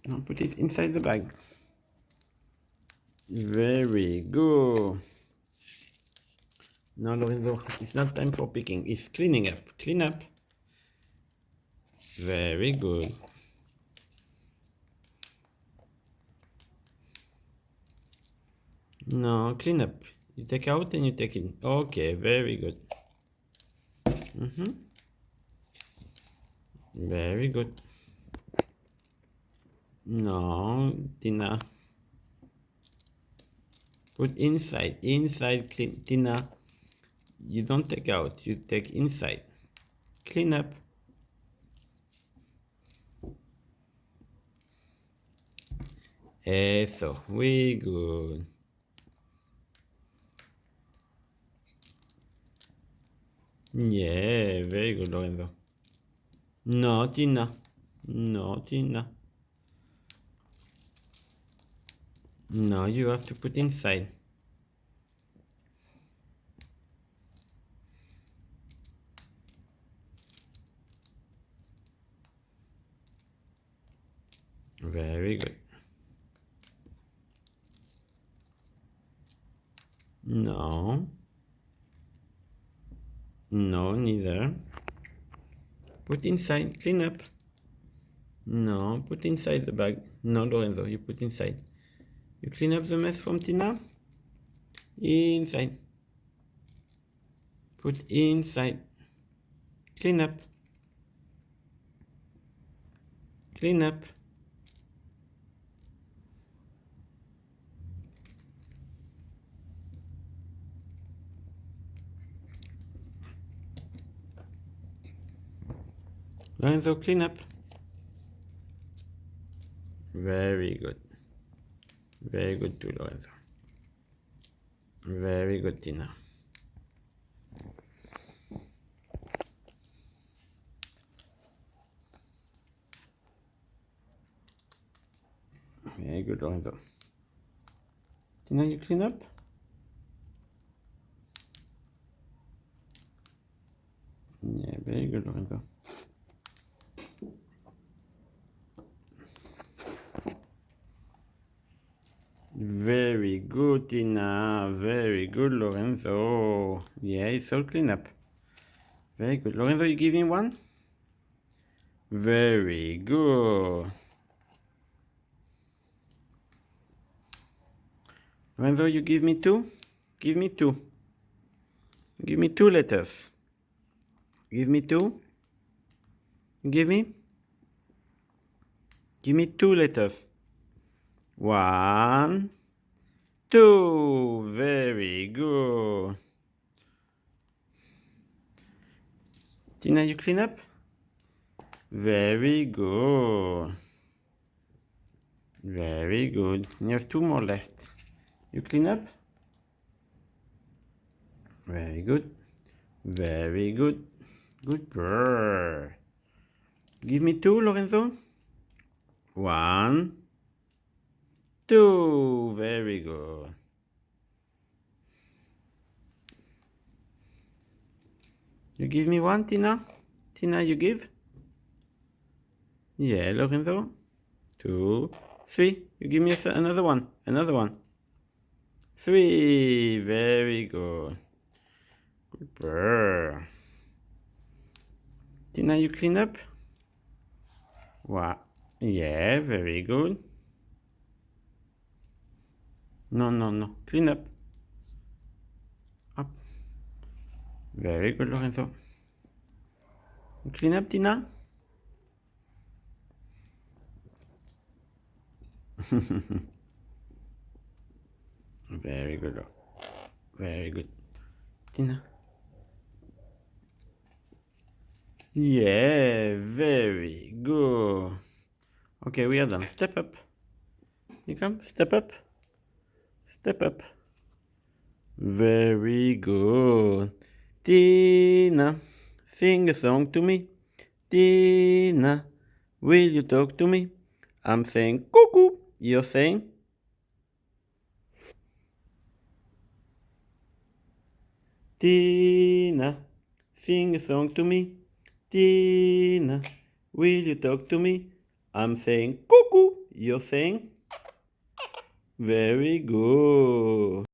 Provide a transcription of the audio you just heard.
Now put it inside the bag. Very good. Now, Lorenzo, it's not time for picking. It's cleaning up. Clean up. Very good. No, clean up. You take out and you take in. Okay, very good. Very good. No, Tina. Put inside. Inside, clean. Tina, you don't take out. You take inside. Clean up. Eso. We good. Yeah, very good, Lorenzo. No, Tina. No, Tina. No, you have to put inside. Very good. No. No, neither. Put inside. Clean up. No, put inside the bag. No, Lorenzo, you put inside. You clean up the mess from Tina? Inside. Put inside. Clean up. Clean up. Lorenzo, clean up. Very good. Very good too, Lorenzo. Very good, Tina. Very good, Lorenzo. Tina, you clean up? Yeah, very good, Lorenzo. Very good, Tina. Very good, Lorenzo. Yeah, it's all clean up. Very good. Lorenzo, you give me one? Very good. Lorenzo, you give me two? Give me two. Give me two letters. Give me two. Give me? Give me two letters. 1, 2. Very good. Tina, you clean up? Very good. Very good. You have 2 more left. You clean up? Very good. Very good. Good bird. Give me 2, Lorenzo. 1, 2. Very good. You give me 1, Tina? Tina, you give? Yeah, Lorenzo. 2, 3. You give me another one. Another one. 3. Very good. Good bird. Tina, you clean up? Wow. Yeah, very good. No, no, no. Clean up. Up. Very good, Lorenzo. Clean up, Tina. Very good. Very good. Tina. Yeah, very good. Okay, we are done. Step up. You come. Step up. Step up. Very good. Tina, sing a song to me. Tina, will you talk to me? I'm saying cuckoo. You're saying? Tina, sing a song to me. Tina, will you talk to me? I'm saying cuckoo. You're saying? Very good.